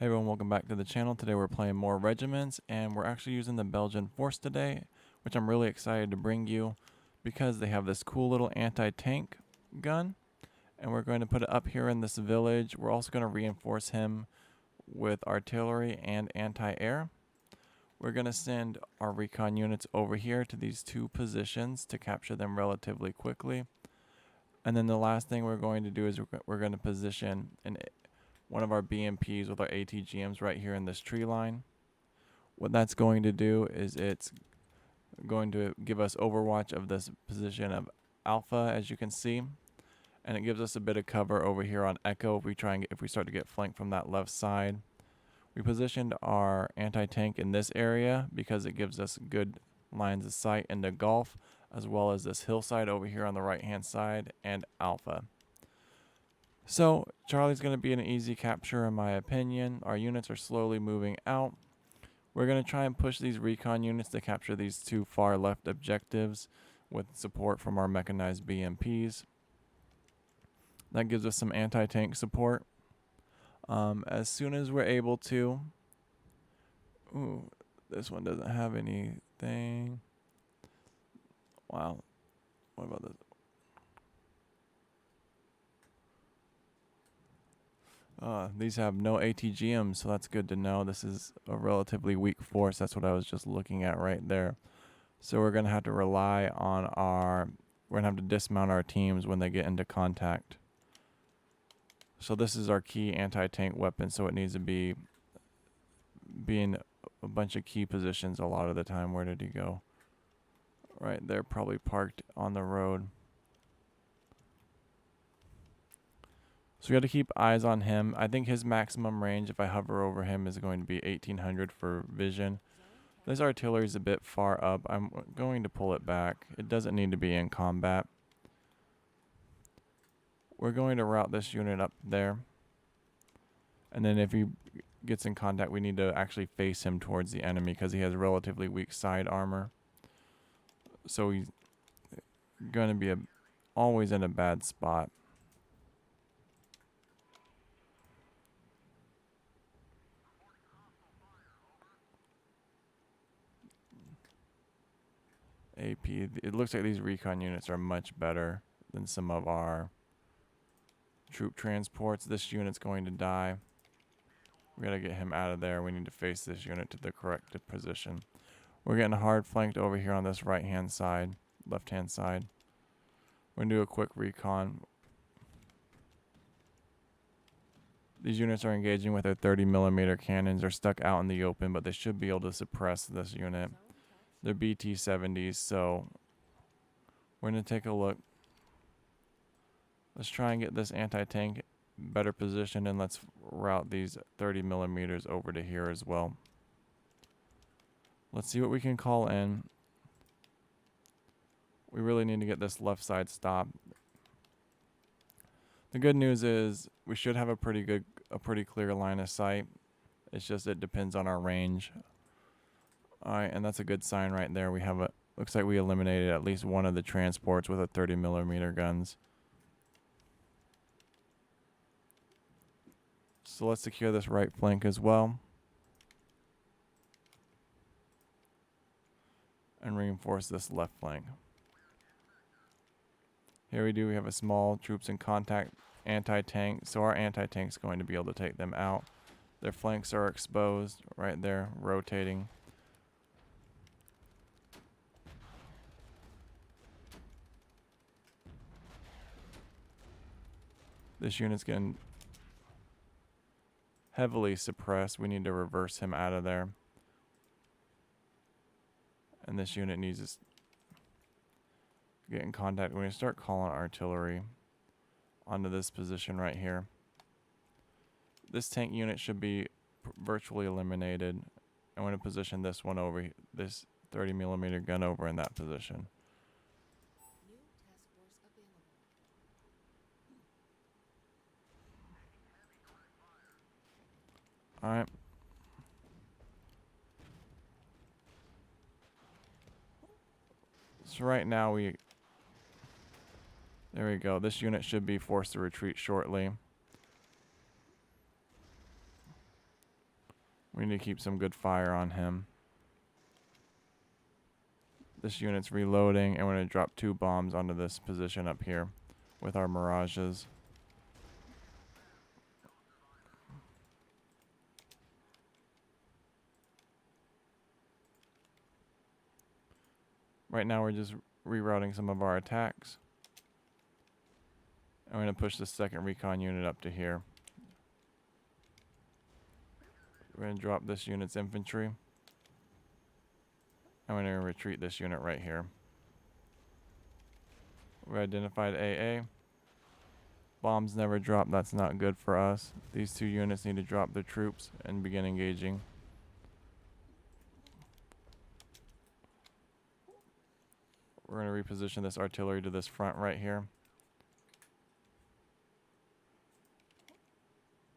Hey everyone, welcome back to the channel. Today we're playing more Regiments, and we're actually using the Belgian Force today, which I'm really excited to bring you because they have this cool little anti-tank gun, and we're going to put it up here in this village. We're also going to reinforce him with artillery and anti-air. We're going to send our recon units over here to these two positions to capture them relatively quickly. And then the last thing we're going to do is we're going to position one of our BMPs with our ATGMs right here in this tree line. What that's going to do is it's going to give us overwatch of this position of Alpha, as you can see, and it gives us a bit of cover over here on Echo if we start to get flanked from that left side. We positioned our anti-tank in this area because it gives us good lines of sight into Gulf, as well as this hillside over here on the right hand side and Alpha. So Charlie's going to be an easy capture in my opinion. Our units are slowly moving out. We're going to try and push these recon units to capture these two far left objectives with support from our mechanized BMPs. That gives us some anti-tank support. As soon as we're able to... Ooh, this one doesn't have anything. Wow. What about this? These have no ATGMs, so that's good to know. This is a relatively weak force. That's what I was just looking at right there. So we're going to have to rely on we're going to have to dismount our teams when they get into contact. So this is our key anti-tank weapon, so it needs to be in a bunch of key positions a lot of the time. Where did he go? Right there, probably parked on the road. So we got to keep eyes on him. I think his maximum range, if I hover over him, is going to be 1800 for vision. This artillery is a bit far up. I'm going to pull it back. It doesn't need to be in combat. We're going to route this unit up there. And then if he gets in contact, we need to actually face him towards the enemy because he has relatively weak side armor. So he's going to be always in a bad spot. AP. It looks like these recon units are much better than some of our troop transports. This unit's going to die. We gotta get him out of there. We need to face this unit to the correct position. We're getting hard flanked over here on this right hand side, left hand side. We're gonna do a quick recon. These units are engaging with their 30mm cannons. They're stuck out in the open, but they should be able to suppress this unit. They're BT-70s, so we're going to take a look. Let's try and get this anti-tank better positioned, and let's route these 30mm over to here as well. Let's see what we can call in. We really need to get this left side stopped. The good news is we should have a pretty clear line of sight. It's just it depends on our range. Alright, and that's a good sign right there. Looks like we eliminated at least one of the transports with a 30mm guns. So let's secure this right flank as well. And reinforce this left flank. Here we have a small troops in contact anti-tank. So our anti-tank's going to be able to take them out. Their flanks are exposed right there, rotating. This unit's getting heavily suppressed. We need to reverse him out of there. And this unit needs to get in contact. We're going to start calling artillery onto this position right here. This tank unit should be virtually eliminated. I'm going to position this one over, this 30mm gun over in that position. Alright. So right now there we go. This unit should be forced to retreat shortly. We need to keep some good fire on him. This unit's reloading, and we're going to drop 2 bombs onto this position up here with our mirages. Right now we're just rerouting some of our attacks. I'm going to push the 2nd recon unit up to here. We're going to drop this unit's infantry. I'm going to retreat this unit right here. We identified AA. Bombs never drop. That's not good for us. These 2 units need to drop their troops and begin engaging. We're going to reposition this artillery to this front right here.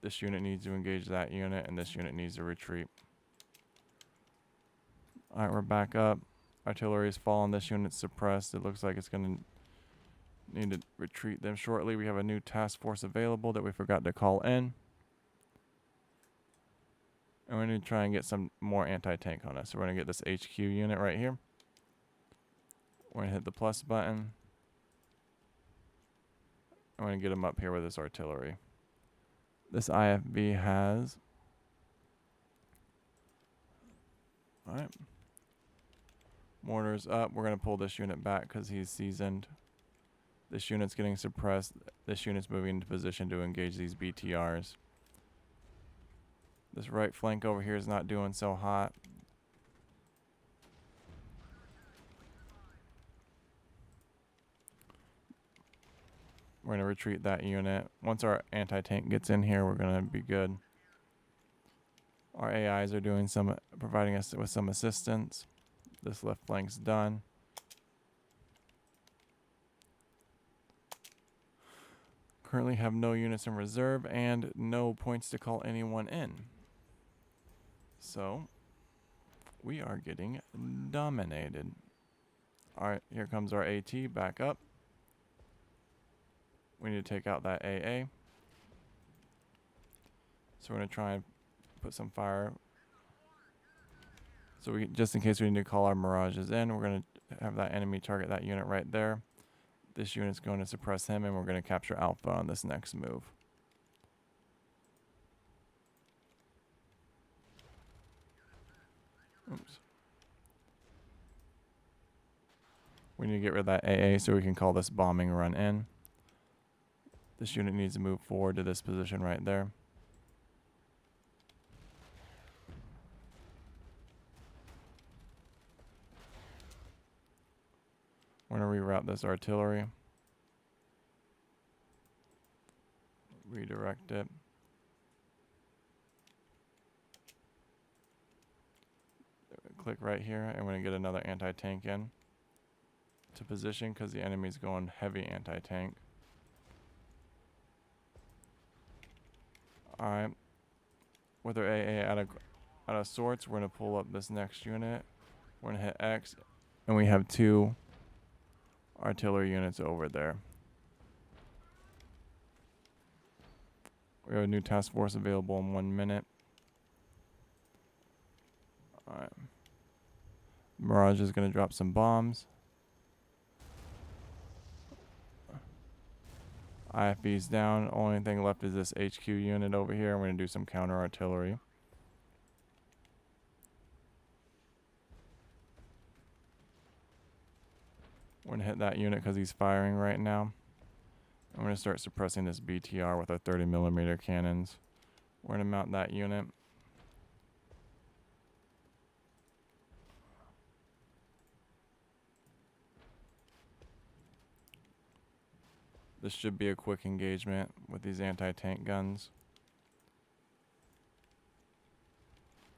This unit needs to engage that unit, and this unit needs to retreat. Alright, we're back up. Artillery's fallen. This unit's suppressed. It looks like it's going to need to retreat them shortly. We have a new task force available that we forgot to call in. And we're going to try and get some more anti-tank on us. So we're going to get this HQ unit right here. We're going to hit the plus button. I'm going to get him up here with this artillery. This IFB has... Alright. Mortars up. We're going to pull this unit back because he's seasoned. This unit's getting suppressed. This unit's moving into position to engage these BTRs. This right flank over here is not doing so hot. We're going to retreat that unit. Once our anti-tank gets in here, we're going to be good. Our AIs are doing providing us with some assistance. This left flank's done. Currently have no units in reserve and no points to call anyone in. So, we are getting dominated. Alright, here comes our AT back up. We need to take out that AA. So we're going to try and put some fire. So we, just in case we need to call our mirages in, we're going to have that enemy target that unit right there. This unit's going to suppress him, and we're going to capture Alpha on this next move. Oops. We need to get rid of that AA so we can call this bombing run in. This unit needs to move forward to this position right there. We're going to reroute this artillery. Redirect it. Click right here, and we're going to get another anti-tank in to position because the enemy's going heavy anti-tank. Alright. With our AA out of sorts, we're going to pull up this next unit. We're going to hit X, and we have 2 artillery units over there. We have a new task force available in 1 minute. Alright. Mirage is going to drop some bombs. IFB's down. Only thing left is this HQ unit over here. I'm going to do some counter artillery. We're going to hit that unit because he's firing right now. I'm going to start suppressing this BTR with our 30mm cannons. We're going to mount that unit. This should be a quick engagement with these anti-tank guns.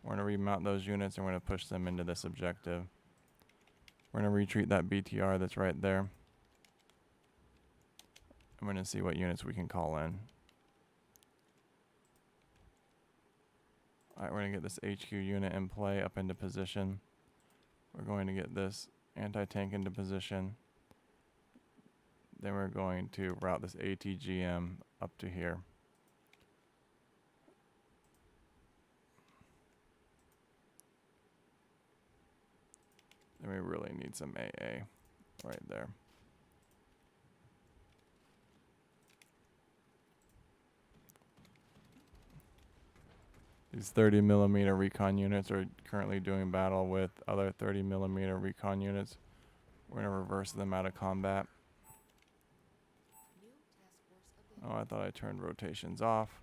We're going to remount those units and we're going to push them into this objective. We're going to retreat that BTR that's right there. I'm going to see what units we can call in. Alright, we're going to get this HQ unit in play up into position. We're going to get this anti-tank into position. Then we're going to route this ATGM up to here. Then we really need some AA right there. These 30 millimeter recon units are currently doing battle with other 30 millimeter recon units. We're gonna reverse them out of combat. Oh, I thought I turned rotations off.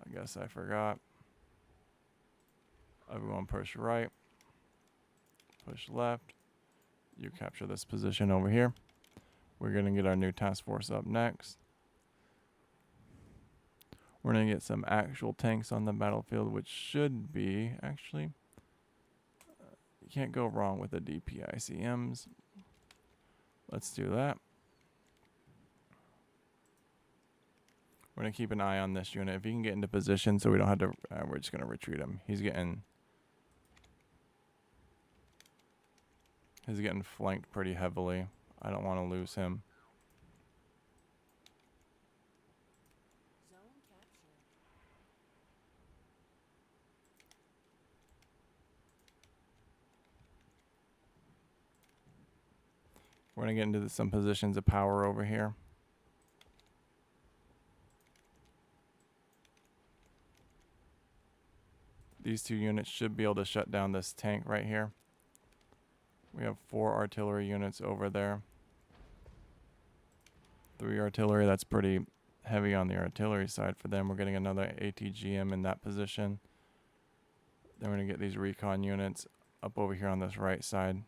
I guess I forgot. Everyone push right. Push left. You capture this position over here. We're gonna get our new task force up next. We're gonna get some actual tanks on the battlefield, which should be, actually, you can't go wrong with the DPICMs. Let's do that. We're gonna keep an eye on this unit. If he can get into position so we don't have to, we're just gonna retreat him. He's getting flanked pretty heavily. I don't want to lose him. We're gonna get into some positions of power over here. These two units should be able to shut down this tank right here. We have 4 artillery units over there. 3 artillery, that's pretty heavy on the artillery side for them. We're getting another ATGM in that position. Then we're gonna get these recon units up over here on this right side.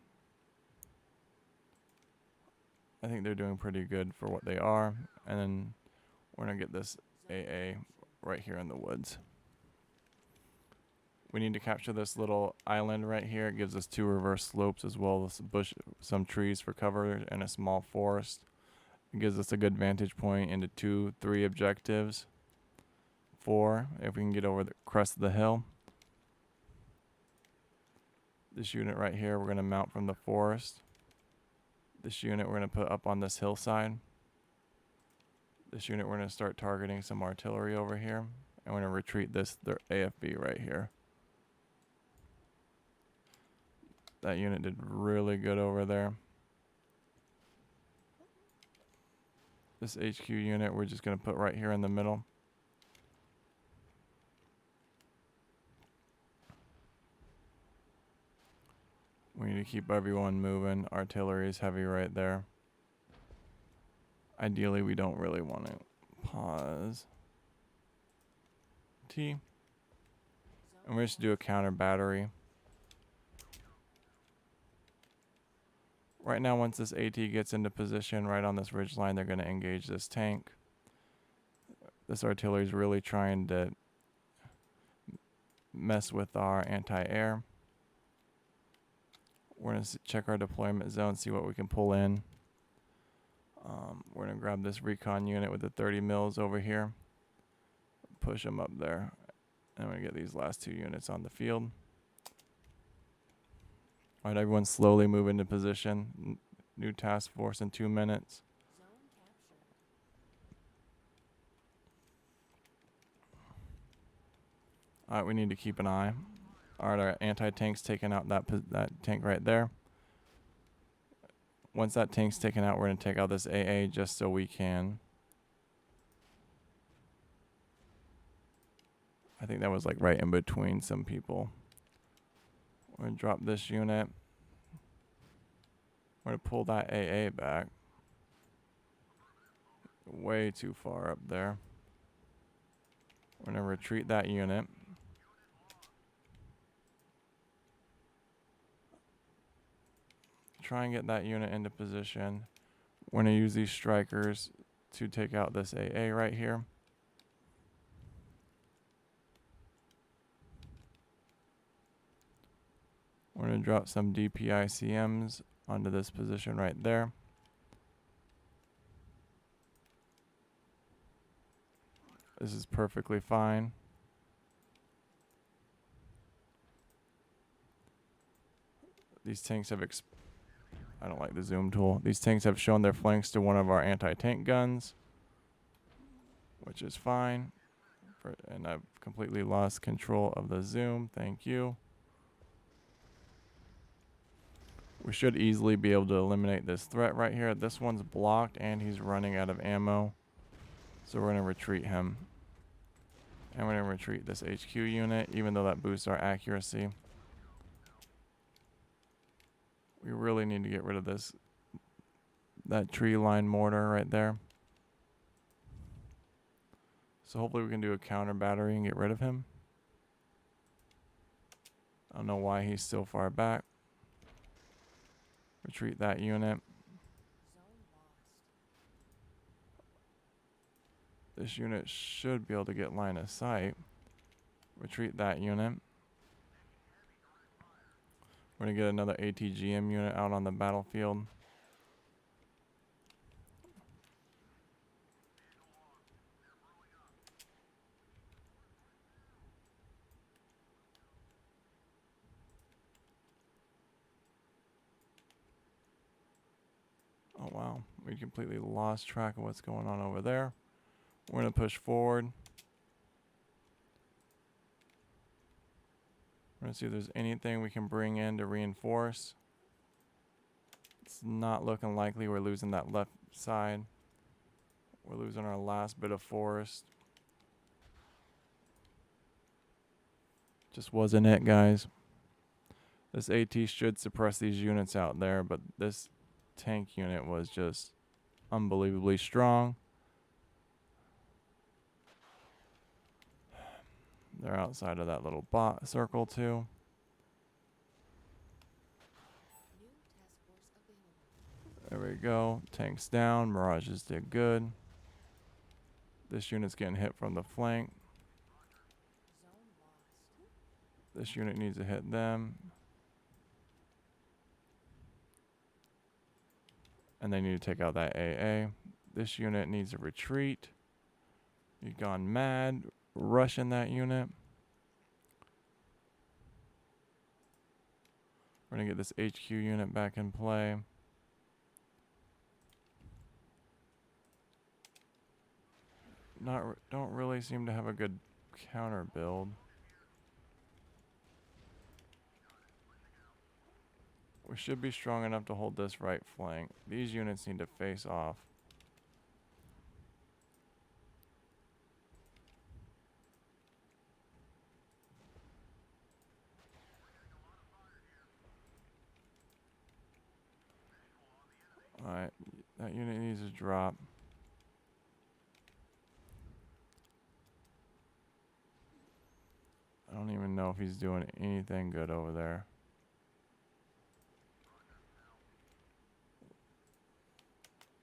I think they're doing pretty good for what they are. And then we're gonna get this AA right here in the woods. We need to capture this little island right here. It gives us 2 reverse slopes as well as some trees for cover and a small forest. It gives us a good vantage point into 2, 3 objectives. 4, if we can get over the crest of the hill. This unit right here, we're gonna mount from the forest. This unit we're gonna put up on this hillside. This unit we're gonna start targeting some artillery over here. And we're gonna retreat their AFB right here. That unit did really good over there. This HQ unit we're just gonna put right here in the middle. We need to keep everyone moving. Artillery is heavy right there. Ideally, we don't really want to pause. T. And we're just do a counter battery. Right now, once this AT gets into position right on this ridge line, they're going to engage this tank. This artillery is really trying to mess with our anti-air. We're going to check our deployment zone, see what we can pull in. We're going to grab this recon unit with the 30 mils over here. Push them up there. And we're going to get these last 2 units on the field. All right, everyone slowly move into position. New task force in 2 minutes. All right, we need to keep an eye. All right, our anti-tank's taking out that tank right there. Once that tank's taken out, we're going to take out this AA just so we can. I think that was like right in between some people. We're going to drop this unit. We're going to pull that AA back. Way too far up there. We're going to retreat that unit. Try and get that unit into position. We're going to use these strikers to take out this AA right here. We're going to drop some DPICMs onto this position right there. This is perfectly fine. These tanks have I don't like the zoom tool. These tanks have shown their flanks to one of our anti-tank guns, which is fine. And I've completely lost control of the zoom. Thank you. We should easily be able to eliminate this threat right here. This one's blocked and he's running out of ammo. So we're going to retreat him. And we're going to retreat this HQ unit, even though that boosts our accuracy. We really need to get rid of that tree line mortar right there. So hopefully we can do a counter battery and get rid of him. I don't know why he's so far back. Retreat that unit. This unit should be able to get line of sight. Retreat that unit. We're going to get another ATGM unit out on the battlefield. Oh wow, we completely lost track of what's going on over there. We're going to push forward. We're going to see if there's anything we can bring in to reinforce. It's not looking likely. We're losing that left side. We're losing our last bit of forest. Just wasn't it, guys. This AT should suppress these units out there, but this tank unit was just unbelievably strong. They're outside of that little bot circle too. There we go. Tanks down. Mirages did good. This unit's getting hit from the flank. This unit needs to hit them. And they need to take out that AA. This unit needs a retreat. You've gone mad. Rushing that unit. We're going to get this HQ unit back in play. Don't really seem to have a good counter build. We should be strong enough to hold this right flank. These units need to face off. Alright, that unit needs to drop. I don't even know if he's doing anything good over there.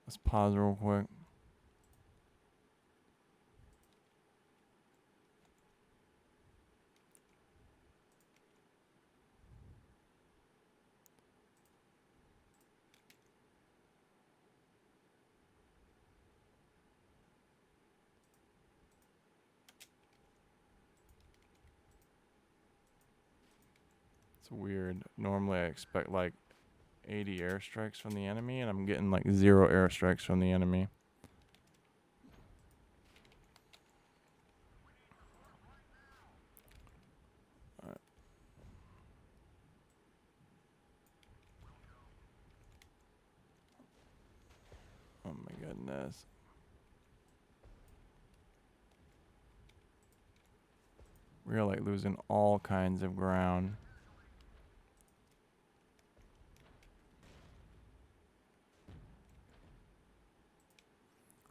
Let's pause real quick. It's weird. Normally I expect like 80 airstrikes from the enemy, and I'm getting like 0 airstrikes from the enemy. Oh my goodness. We're like losing all kinds of ground.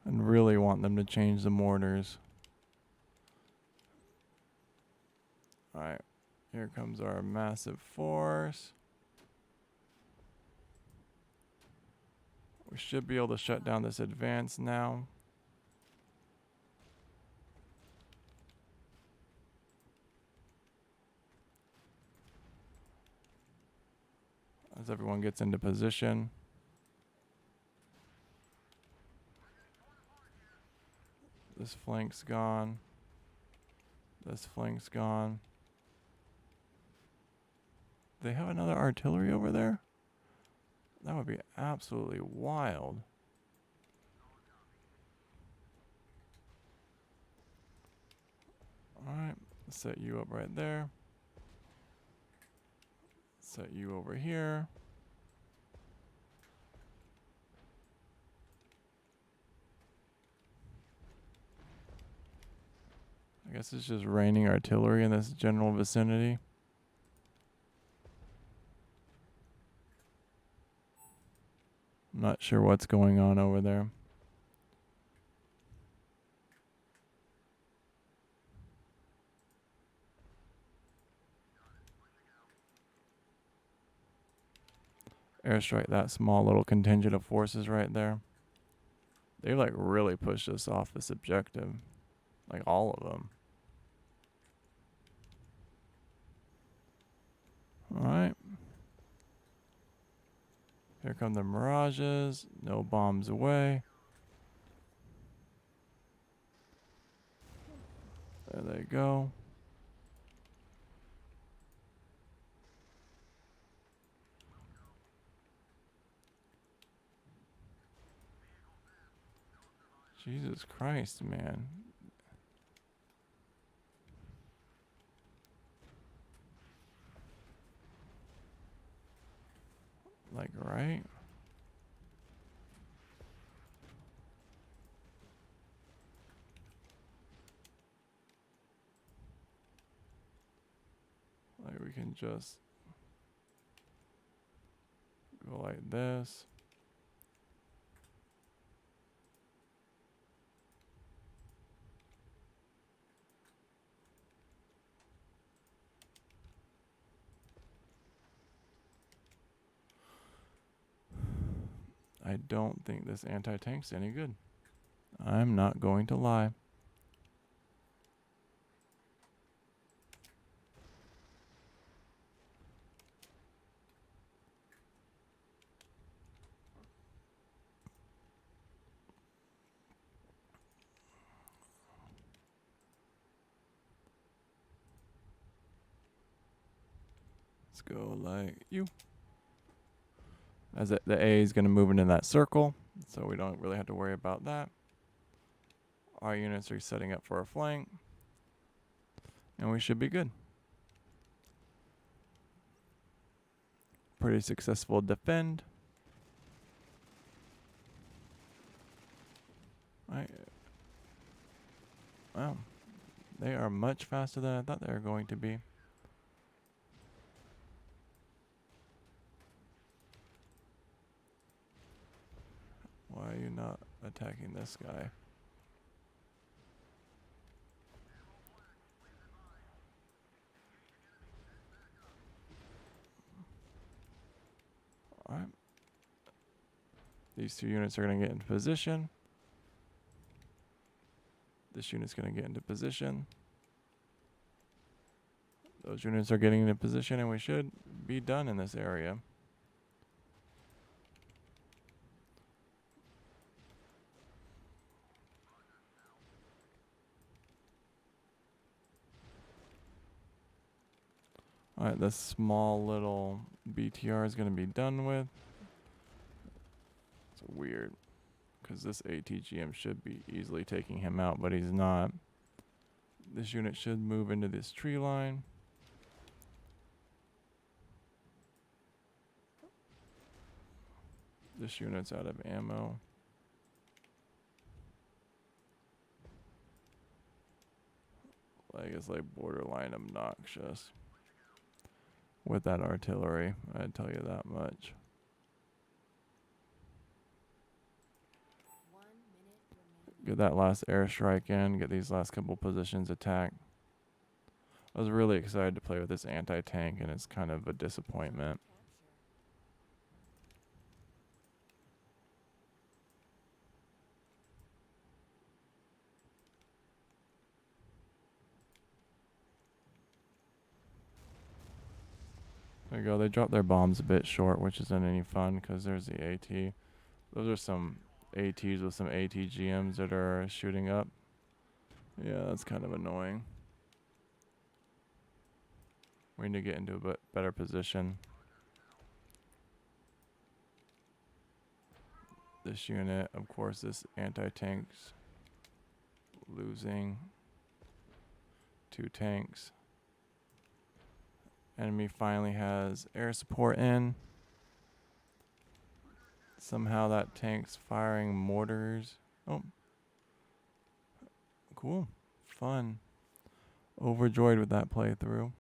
And really want them to change the mortars. Alright, here comes our massive force. We should be able to shut down this advance now. As everyone gets into position. This flank's gone. This flank's gone. They have another artillery over there? That would be absolutely wild. Alright, set you up right there. Set you over here. I guess it's just raining artillery in this general vicinity. I'm not sure what's going on over there. Airstrike that small little contingent of forces right there. They like really pushed us off this objective. Like all of them. Alright. Here come the mirages. No bombs away. There they go. Jesus Christ, man. Like, right? Like, we can just go like this. I don't think this anti-tank's any good. I'm not going to lie. Let's go like you. As the A is going to move into that circle, so we don't really have to worry about that. Our units are setting up for a flank, and we should be good. Pretty successful defend. Wow, they are much faster than I thought they were going to be. Why are you not attacking this guy? Alright. These two units are going to get into position. This unit's going to get into position. Those units are getting into position, and we should be done in this area. Alright, this small little BTR is going to be done with. It's weird, because this ATGM should be easily taking him out, but he's not. This unit should move into this tree line. This unit's out of ammo. Like, it's like borderline obnoxious with that artillery, I'd tell you that much. Get that last airstrike in, get these last couple positions attacked. I was really excited to play with this anti-tank, and it's kind of a disappointment. There you go. They dropped their bombs a bit short, which isn't any fun because there's the AT. Those are some ATs with some ATGMs that are shooting up. Yeah, that's kind of annoying. We need to get into a bit better position. This unit, of course, this anti-tank's losing 2 tanks. Enemy finally has air support in. Somehow that tank's firing mortars. Oh. Cool. Fun. overjoyed with that playthrough.